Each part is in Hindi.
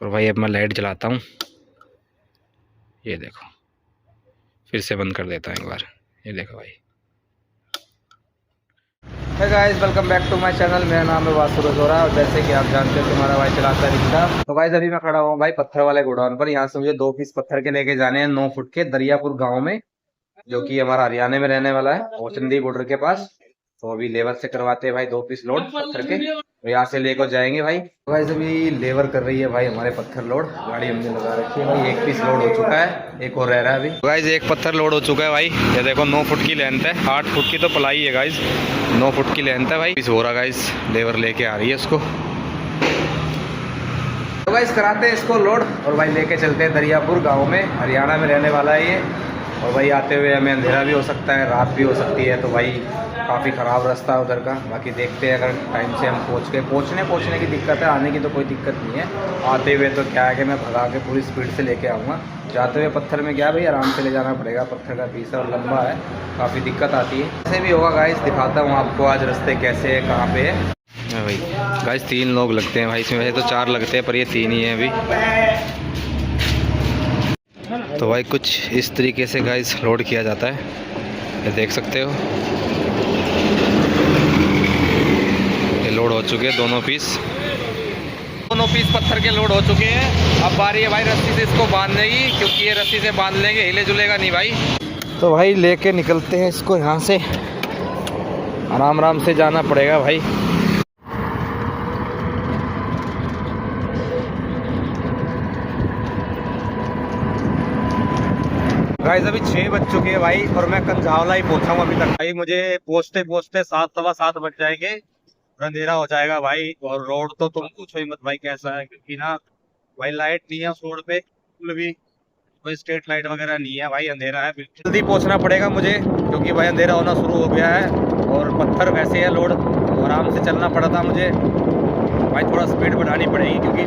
और भाई अब मैं लाइट जलाता हूँ, ये देखो, फिर से बंद कर देता हूँ एक बार, ये देखो भाई। Hey guys, welcome back to my channel. मेरा नाम है वासु रजोरा और जैसे कि आप जानते हैं तुम्हारा भाई चलाता रिक्शा। तो गाइस अभी मैं खड़ा हूँ भाई पत्थर वाले गोडाउन पर। यहाँ से मुझे 2 पीस पत्थर के लेके जाने हैं 9 फुट के दरियापुर गाँव में, जो कि हमारा हरियाणा में रहने वाला है, ओचंदी बॉर्डर के पास। तो अभी लेबर से करवाते हैं भाई 2 पीस लोड पत्थर के, तो यहाँ से लेकर जाएंगे भाई। तो भाई अभी लेबर कर रही है भाई हमारे पत्थर लोड, गाड़ी हमने लगा रखी है भाई। 1 पीस लोड हो चुका है, एक और रह रहा है अभी। गाइस एक पत्थर लोड हो चुका है भाई, ये देखो 9 फुट की लेंथ है, 8 फुट की तो पलाई है गाइस, 9 फुट की लेंथ है भाई। पीस हो रहा गाइस, लेबर लेके आ रही है इसको। तो गाइस कराते हैं इसको लोड और भाई लेके चलते हैं दरियापुर गाँव में, हरियाणा में रहने वाला है ये। और भाई आते हुए हमें अंधेरा भी हो सकता है, रात भी हो सकती है, तो भाई काफ़ी ख़राब रास्ता है उधर का। बाकी देखते हैं अगर टाइम से हम पहुँचने की दिक्कत है, आने की तो कोई दिक्कत नहीं है। आते हुए तो क्या है कि मैं भगा के पूरी स्पीड से लेके आऊँगा। जाते हुए पत्थर में क्या भाई आराम से ले जाना पड़ेगा, पत्थर का पीस और लंबा है, काफ़ी दिक्कत आती है। ऐसे भी होगा गाइस, दिखाता हूँ आपको आज रास्ते कैसे है, कहाँ पे है भाई। गाइस 3 लोग लगते हैं भाई इसमें, वैसे तो 4 लगते हैं पर ये 3 ही हैं अभी। तो भाई कुछ इस तरीके से गाइस लोड किया जाता है, ये देख सकते हो। ये लोड हो चुके हैं दोनों पीस पत्थर के लोड हो चुके हैं। अब बारी है भाई रस्सी से इसको बांधने की, क्योंकि ये रस्सी से बांध लेंगे हिले जुलेगा नहीं भाई। तो भाई लेके निकलते हैं इसको, यहाँ से आराम आराम से जाना पड़ेगा भाई। गाइस अभी 6 बज चुके हैं भाई और मैं कंझावला ही पहुंचा हूँ अभी तक भाई। मुझे पहुंचते पहुंचते 7 सवा 7 बज जाएंगे, अंधेरा हो जाएगा भाई। और रोड तो तुम पूछो ही मत भाई कैसा है, क्योंकि ना भाई लाइट नहीं है उस रोड पे, बिल्कुल भी कोई स्ट्रीट लाइट वगैरह नहीं है भाई, अंधेरा है। जल्दी पहुंचना पड़ेगा मुझे, क्योंकि भाई अंधेरा होना शुरू हो गया है। और पत्थर वैसे है लोड, तो आराम से चलना पड़ा था मुझे भाई, थोड़ा स्पीड बढ़ानी पड़ेगी, क्योंकि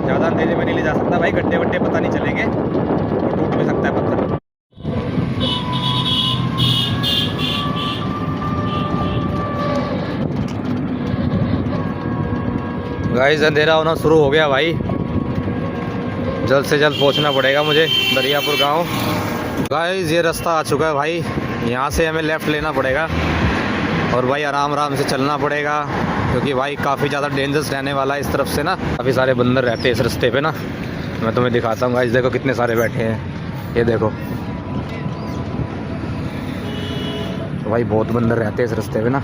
ज़्यादा अंधेरे में नहीं ले जा सकता भाई, गड्ढे वड्ढे पता नहीं चलेंगे और टूट भी सकता है पत्थर। गाइस अंधेरा होना शुरू हो गया भाई, जल्द से जल्द पहुंचना पड़ेगा मुझे दरियापुर गांव। गाइस ये रास्ता आ चुका है भाई, यहाँ से हमें लेफ़्ट लेना पड़ेगा और भाई आराम आराम से चलना पड़ेगा, क्योंकि भाई काफ़ी ज़्यादा डेंजरस रहने वाला है इस तरफ से ना। काफ़ी सारे बंदर रहते हैं इस रास्ते पे ना, मैं तुम्हें दिखाता हूँ गाइस। देखो कितने सारे बैठे हैं, ये देखो। तो भाई बहुत बंदर रहते हैं इस रास्ते पे ना,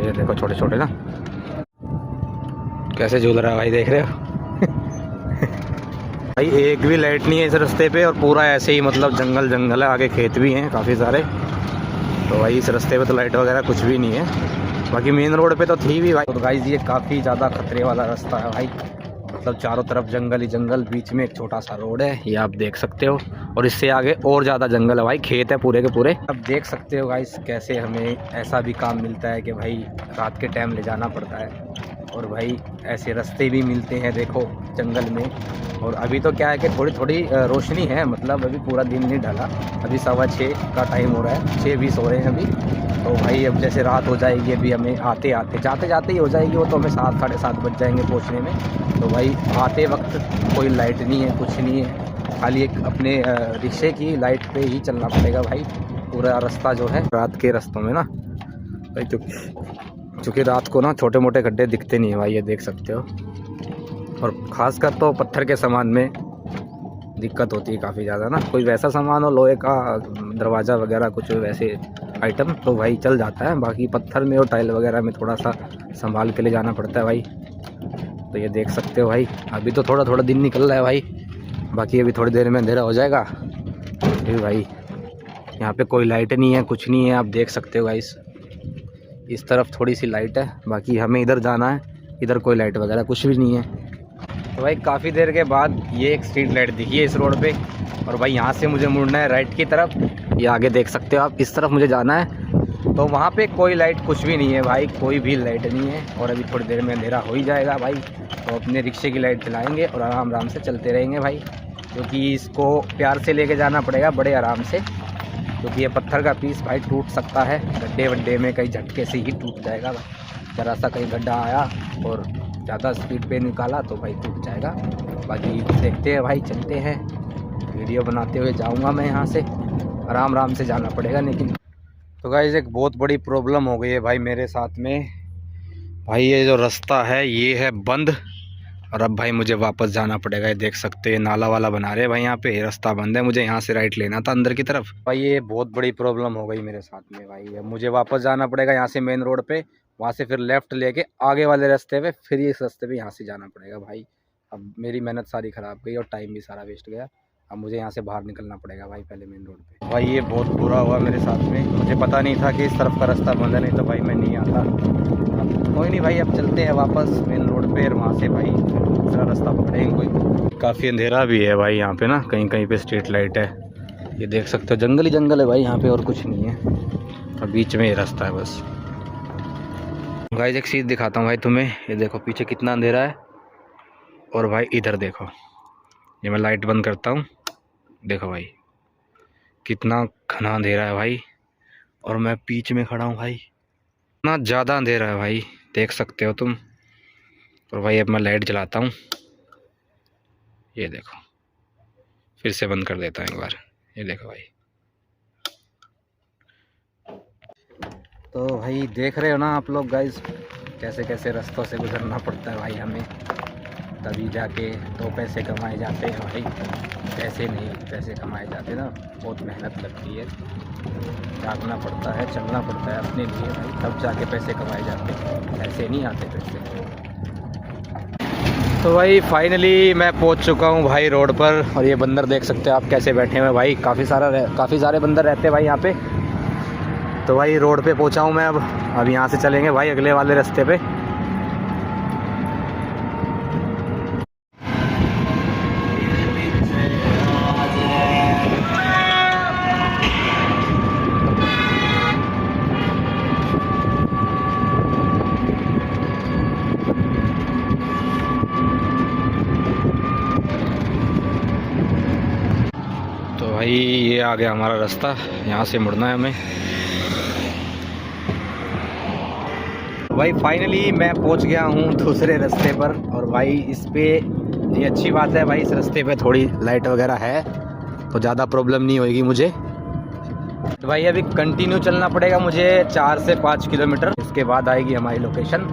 ये देखो छोटे छोटे ना कैसे झूल रहा है भाई, देख रहे हो। भाई एक भी लाइट नहीं है इस रास्ते पे, और पूरा ऐसे ही मतलब जंगल जंगल है, आगे खेत भी हैं काफ़ी सारे। तो भाई इस रास्ते पे तो लाइट वगैरह कुछ भी नहीं है, बाकी मेन रोड पे तो थी भी भाई। तो गाइस ये काफ़ी ज़्यादा खतरे वाला रास्ता है भाई, मतलब चारों तरफ जंगल ही जंगल, बीच में एक छोटा सा रोड है, ये आप देख सकते हो। और इससे आगे और ज़्यादा जंगल है भाई, खेत है पूरे के पूरे। अब देख सकते हो गाइस कैसे हमें ऐसा भी काम मिलता है कि भाई रात के टाइम ले जाना पड़ता है, और भाई ऐसे रास्ते भी मिलते हैं देखो जंगल में। और अभी तो क्या है कि थोड़ी थोड़ी रोशनी है, मतलब अभी पूरा दिन नहीं ढला, अभी 6:15 का टाइम हो रहा है, 6:20 हो रहे हैं अभी। तो भाई अब जैसे रात हो जाएगी, अभी हमें आते आते जाते जाते ही हो जाएगी वो, तो हमें 7 साढ़े 7 बज जाएंगे पहुंचने में। तो भाई आते वक्त कोई लाइट नहीं है, कुछ नहीं है, खाली एक अपने रिक्शे की लाइट पे ही चलना पड़ेगा भाई पूरा रास्ता जो है। रात के रास्तों में ना भाई चूँकि रात को ना छोटे मोटे गड्ढे दिखते नहीं है भाई, ये देख सकते हो। और ख़ासकर तो पत्थर के सामान में दिक्कत होती है काफ़ी ज़्यादा ना, कोई वैसा सामान हो, लोहे का दरवाज़ा वगैरह कुछ वैसे आइटम तो भाई चल जाता है, बाकी पत्थर में और टाइल वगैरह में थोड़ा सा संभाल के ले जाना पड़ता है भाई। तो ये देख सकते हो भाई, अभी तो थोड़ा थोड़ा दिन निकल रहा है भाई, बाकी अभी थोड़ी देर में अंधेरा हो जाएगा। फिर भाई यहाँ पे कोई लाइट नहीं है, कुछ नहीं है, आप देख सकते हो गाइस। इस तरफ थोड़ी सी लाइट है, बाकी हमें इधर जाना है, इधर कोई लाइट वगैरह कुछ भी नहीं है। तो भाई काफ़ी देर के बाद ये एक स्ट्रीट लाइट दिखी है इस रोड पे, और भाई यहाँ से मुझे मुड़ना है राइट की तरफ, ये आगे देख सकते हो आप, इस तरफ मुझे जाना है। तो वहाँ पे कोई लाइट कुछ भी नहीं है भाई, कोई भी लाइट नहीं है, और अभी थोड़ी देर में अंधेरा हो ही जाएगा भाई। तो अपने रिक्शे की लाइट जलाएँगे और आराम आराम से चलते रहेंगे भाई, क्योंकि इसको प्यार से लेके जाना पड़ेगा बड़े आराम से, क्योंकि ये पत्थर का पीस भाई टूट सकता है, गड्ढे वड्ढे में कहीं झटके से ही टूट जाएगा भाई। ज़रा सा कहीं गड्ढा आया और ज़्यादा स्पीड पे निकाला तो भाई टूट जाएगा। बाकी देखते हैं भाई, चलते हैं, वीडियो बनाते हुए जाऊंगा मैं यहाँ से। आराम आराम से जाना पड़ेगा लेकिन। तो गाइस एक बहुत बड़ी प्रॉब्लम हो गई है भाई मेरे साथ में। भाई ये जो रास्ता है ये है बंद, और अब भाई मुझे वापस जाना पड़ेगा। ये देख सकते हैं नाला वाला बना रहे हैं भाई, यहाँ पे रास्ता बंद है। मुझे यहाँ से राइट लेना था अंदर की तरफ। भाई ये बहुत बड़ी प्रॉब्लम हो गई मेरे साथ में भाई। अब मुझे वापस जाना पड़ेगा यहाँ से मेन रोड पे, वहाँ से फिर लेफ़्ट लेके आगे वाले रास्ते पे, फिर इस रास्ते पे यहाँ से जाना पड़ेगा भाई। अब मेरी मेहनत सारी ख़राब गई और टाइम भी सारा वेस्ट गया। अब मुझे यहाँ से बाहर निकलना पड़ेगा भाई पहले मेन रोड पे। भाई ये बहुत बुरा हुआ मेरे साथ में, मुझे पता नहीं था कि इस तरफ का रास्ता बंद है, नहीं तो भाई मैं नहीं आता। अब कोई नहीं भाई, अब चलते हैं वापस मेन रोड पे और वहाँ से भाई दूसरा रास्ता पकड़ेंगे कोई। काफ़ी अंधेरा भी है भाई यहाँ पे ना, कहीं कहीं पे स्ट्रीट लाइट है। ये देख सकते हो जंगल ही जंगल है भाई यहाँ पे, और कुछ नहीं है। और बीच में ये रास्ता है बस। गाइस एक चीज़ दिखाता हूँ भाई तुम्हें, ये देखो पीछे कितना अंधेरा है। और भाई इधर देखो, ये मैं लाइट बंद करता हूँ, देखो भाई कितना घना अंधेरा है भाई। और मैं बीच में खड़ा हूँ भाई, इतना ज़्यादा अंधेरा है भाई, देख सकते हो तुम। और भाई अब मैं लाइट जलाता हूँ, ये देखो, फिर से बंद कर देता हूँ एक बार, ये देखो भाई। तो भाई देख रहे हो ना आप लोग गाइस, कैसे कैसे रास्तों से गुजरना पड़ता है भाई हमें, तभी जाके दो पैसे कमाए जाते हैं भाई। पैसे नहीं, पैसे कमाए जाते ना, बहुत मेहनत लगती है, जागना पड़ता है, चलना पड़ता है अपने लिए भाई, तब जाके पैसे कमाए जाते हैं, ऐसे नहीं आते पैसे। तो भाई फाइनली मैं पहुंच चुका हूं भाई रोड पर। और ये बंदर देख सकते हो आप कैसे बैठे हुए भाई, काफ़ी सारे बंदर रहते हैं भाई यहाँ पे। तो भाई रोड पे पहुंचा हूं मैं अब यहाँ से चलेंगे भाई अगले वाले रास्ते पे। तो भाई ये आ गया हमारा रास्ता, यहाँ से मुड़ना है हमें। भाई फाइनली मैं पहुंच गया हूँ दूसरे रास्ते पर। और भाई इस पे ये अच्छी बात है भाई, इस रास्ते पे थोड़ी लाइट वगैरह है तो ज़्यादा प्रॉब्लम नहीं होगी मुझे। तो भाई अभी कंटिन्यू चलना पड़ेगा मुझे 4 से 5 किलोमीटर, इसके बाद आएगी हमारी लोकेशन।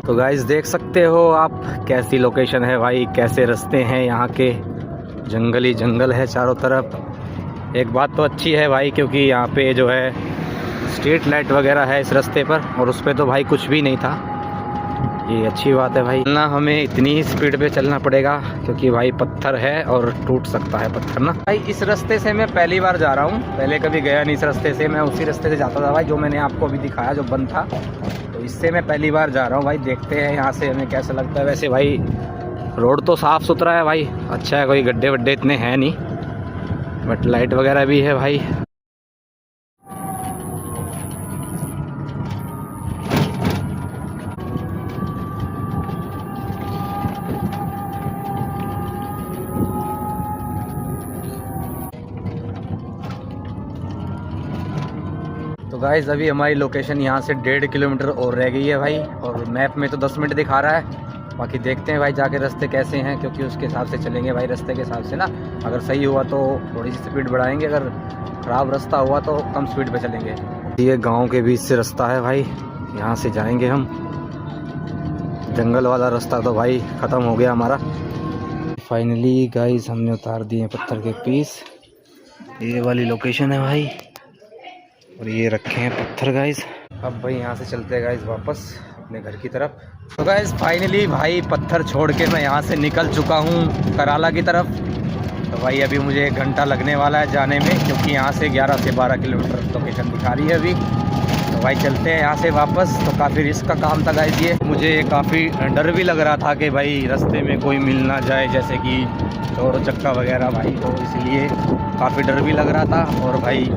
तो गाइस देख सकते हो आप कैसी लोकेशन है भाई, कैसे रास्ते हैं यहाँ के, जंगल ही जंगल है चारों तरफ। एक बात तो अच्छी है भाई, क्योंकि यहाँ पे जो है स्ट्रीट लाइट वगैरह है इस रास्ते पर, और उस पर तो भाई कुछ भी नहीं था, ये अच्छी बात है भाई। ना हमें इतनी ही स्पीड पे चलना पड़ेगा क्योंकि भाई पत्थर है और टूट सकता है पत्थर ना भाई। इस रास्ते से मैं पहली बार जा रहा हूँ, पहले कभी गया नहीं इस रास्ते से। मैं उसी रास्ते से जाता था भाई जो मैंने आपको अभी दिखाया, जो बंद था। तो इससे मैं पहली बार जा रहा हूँ भाई, देखते हैं यहाँ से हमें कैसा लगता है। वैसे भाई रोड तो साफ़ सुथरा है भाई, अच्छा है, कोई गड्ढे वड्ढे इतने हैं नहीं, बट लाइट वगैरह भी है भाई। तो गाइस अभी हमारी लोकेशन यहाँ से 1.5 किलोमीटर और रह गई है भाई, और मैप में तो 10 मिनट दिखा रहा है। बाकी देखते हैं भाई जाके रास्ते कैसे हैं, क्योंकि उसके हिसाब से चलेंगे भाई, रास्ते के हिसाब से ना। अगर सही हुआ तो थोड़ी सी स्पीड बढ़ाएंगे, अगर ख़राब रास्ता हुआ तो कम स्पीड पे चलेंगे। ये गांव के बीच से रास्ता है भाई, यहाँ से जाएंगे हम। जंगल वाला रास्ता तो भाई ख़त्म हो गया हमारा। फाइनली गाइस हमने उतार दिए पत्थर के पीस, ये वाली लोकेशन है भाई, और ये रखे हैं पत्थर गाइस। अब भाई यहाँ से चलते हैं गाइस वापस अपने घर की तरफ। तो गाइस फाइनली भाई पत्थर छोड़ के मैं यहाँ से निकल चुका हूँ कराला की तरफ। तो भाई अभी मुझे 1 घंटा लगने वाला है जाने में, क्योंकि यहाँ से 11 से 12 किलोमीटर लोकेशन दिखा रही है अभी। तो भाई चलते हैं यहाँ से वापस। तो काफ़ी रिस्क का काम था गाइस ये, मुझे काफ़ी डर भी लग रहा था कि भाई रास्ते में कोई मिल ना जाए, जैसे कि चोर चक्का वगैरह भाई, तो इसलिए काफ़ी डर भी लग रहा था। और भाई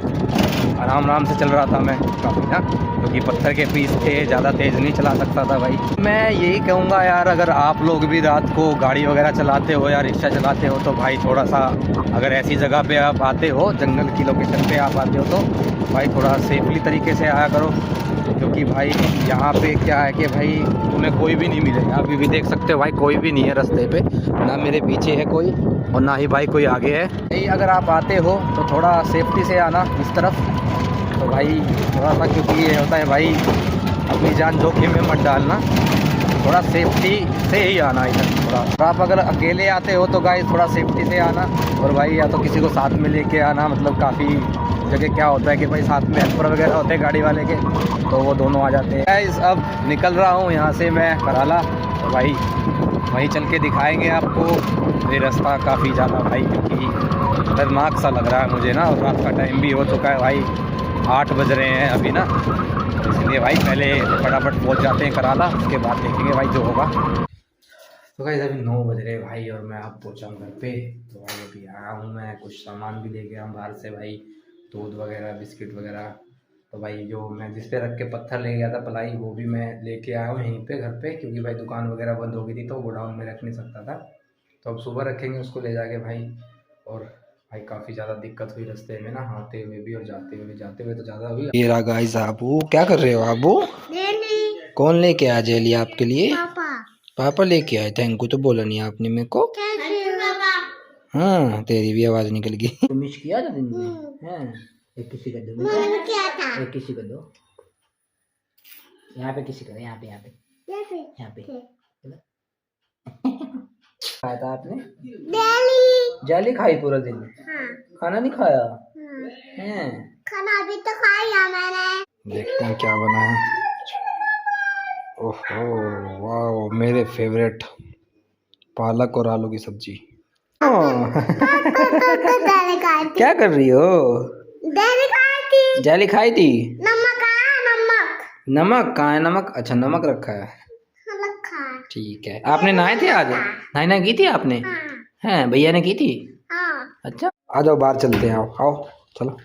आराम से चल रहा था मैं काफ़ी ना, क्योंकि पत्थर के पीस थे, ज़्यादा तेज़ नहीं चला सकता था भाई। मैं यही कहूँगा यार, अगर आप लोग भी रात को गाड़ी वगैरह चलाते हो या रिक्शा चलाते हो तो भाई थोड़ा सा, अगर ऐसी जगह पे आप आते हो, जंगल की लोकेशन पे आप आते हो, तो भाई थोड़ा सेफली तरीके से आया करो। क्योंकि भाई यहाँ पे क्या है कि भाई तुम्हें कोई भी नहीं मिलेगा। अभी भी देख सकते हो भाई कोई भी नहीं है रास्ते पे, ना मेरे पीछे है कोई और ना ही भाई कोई आगे है। नहीं, अगर आप आते हो तो थोड़ा सेफ्टी से आना इस तरफ, तो भाई थोड़ा सा, क्योंकि ये होता है भाई अपनी जान जोखिम में मत डालना, थोड़ा सेफ्टी से ही आना इधर। थोड़ा और आप अगर अकेले आते हो तो गाइस थोड़ा सेफ्टी से आना, और भाई या तो किसी को साथ में लेके आना। मतलब काफ़ी जगह क्या होता है कि भाई साथ में हेल्पर वगैरह होते हैं गाड़ी वाले के, तो वो दोनों आ जाते हैं। गाइस अब निकल रहा हूँ यहाँ से मैं कराला, तो भाई वहीं चल के दिखाएंगे आपको। ये रास्ता काफ़ी ज़्यादा भाई क्योंकि खतरनाक सा लग रहा है मुझे ना, और रात का टाइम भी हो चुका है भाई, 8 बज रहे हैं अभी ना, इसलिए भाई पहले फटाफट पहुंच जाते हैं कराला, उसके बाद देखेंगे भाई जो होगा। तो गाइस अभी 9 बज रहे भाई और मैं अब पहुंचा हूँ घर पे। तो भाई अभी आया हूँ, मैं कुछ सामान भी लेके आया हूँ बाहर से भाई, दूध वगैरह बिस्किट वगैरह। तो भाई जो मैं जिस पे रख के पत्थर ले गया था पलाई, वो भी मैं लेके आया हूँ यहीं पे घर पे, क्योंकि भाई दुकान वगैरह बंद हो गई थी तो गोडाउन में रख नहीं सकता था। तो अब सुबह रखेंगे उसको ले जाके भाई। और भाई काफ़ी ज़्यादा दिक्कत हुई रास्ते में ना, आते हुए भी और जाते हुए भी। जाते हुए तो ज़्यादा हुई। ये रहा गाइस आबू, क्या कर रहे हो आबू? कौन लेके आया जेली आपके लिए? पापा। पापा लेके आए, थैंक यू तो बोला नहीं आपने मेरे को। हाँ तेरी भी आवाज़ निकल गई। मिस किया था दिन में? हाँ एक किसी का दो, एक किसी का दो, यहाँ पे किसी का, यहाँ पे यहाँ पे यहाँ पे खाया था आपने? जेली खाई पूरा दिन? हाँ। खाना नहीं खाया? हाँ। खाना अभी तो खाया मैंने। देखते हैं क्या बना है। ओहो वाह, मेरे फेवरेट पालक और आलू की सब्जी। क्या कर रही हो? जेली खाई थी। नमक नमक कहाँ है? नमक अच्छा नमक रखा है, ठीक है। आपने नहाए थे आज? नहाई की थी आपने? हैं भैया ने की थी? अच्छा आ जाओ बाहर चलते हैं, आओ आओ चलो।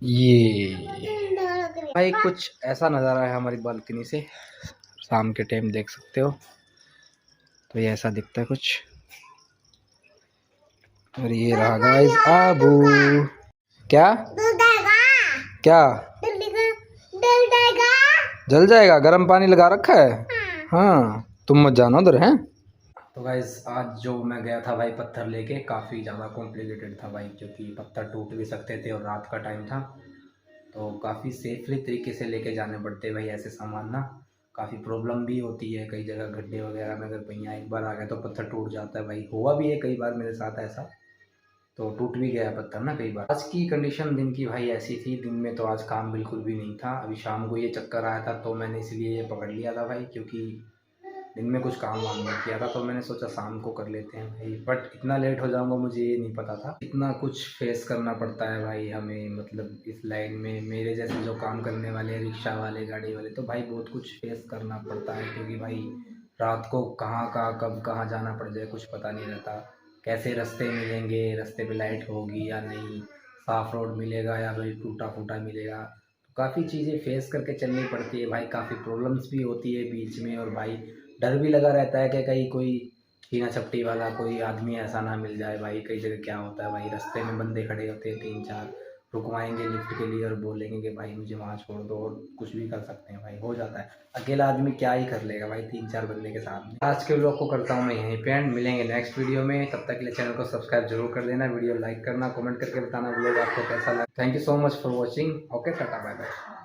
ये भाई कुछ ऐसा नज़ारा है हमारी बालकनी से, शाम के टाइम देख सकते हो। तो ये ऐसा दिखता है कुछ। और ये रहा गाइस आबू। क्या क्या जल जाएगा? गर्म पानी लगा रखा है? हाँ तुम मत जाना उधर हैं। तो गाइस आज जो मैं गया था भाई पत्थर लेके, काफ़ी ज़्यादा कॉम्प्लिकेटेड था भाई, क्योंकि पत्थर टूट भी सकते थे और रात का टाइम था, तो काफ़ी सेफली तरीके से लेके जाने पड़ते भाई ऐसे सामान ना। काफ़ी प्रॉब्लम भी होती है कई जगह, गड्ढे वगैरह में अगर पहिया एक बार आ गया तो पत्थर टूट जाता है भाई। हुआ भी है कई बार मेरे साथ ऐसा, तो टूट भी गया पत्थर ना कई बार। आज की कंडीशन दिन की भाई ऐसी थी, दिन में तो आज काम बिल्कुल भी नहीं था। अभी शाम को ये चक्कर आया था तो मैंने इसलिए ये पकड़ लिया था भाई, क्योंकि दिन में कुछ काम वाम नहीं किया था, तो मैंने सोचा शाम को कर लेते हैं भाई। बट इतना लेट हो जाऊंगा मुझे ये नहीं पता था, इतना कुछ फेस करना पड़ता है भाई हमें, मतलब इस लाइन में मेरे जैसे जो काम करने वाले रिक्शा वाले गाड़ी वाले, तो भाई बहुत कुछ फेस करना पड़ता है, क्योंकि भाई रात को कहाँ कब कहाँ जाना पड़ जाए कुछ पता नहीं रहता। कैसे रास्ते मिलेंगे, रास्ते पे लाइट होगी या नहीं, साफ रोड मिलेगा या भाई टूटा फूटा मिलेगा, तो काफ़ी चीज़ें फेस करके चलनी पड़ती है भाई। काफ़ी प्रॉब्लम्स भी होती है बीच में, और भाई डर भी लगा रहता है कि कहीं कोई छीना झपटी वाला कोई आदमी ऐसा ना मिल जाए भाई। कई जगह क्या होता है भाई, रास्ते में बंदे खड़े होते हैं 3-4, रुकवाएंगे लिफ्ट के लिए और बोलेंगे कि भाई मुझे वहाँ छोड़ दो, और कुछ भी कर सकते हैं भाई, हो जाता है। अकेला आदमी क्या ही कर लेगा भाई 3-4 बंदे के साथ में। आज के व्लॉग को करता हूँ मैं यहीं पे एंड, मिलेंगे नेक्स्ट वीडियो में। तब तक के लिए चैनल को सब्सक्राइब जरूर कर देना, वीडियो लाइक करना, कमेंट करके बताना व्लॉग आपको कैसा लगा। Thank you so much for watching. Okay tata bye bye.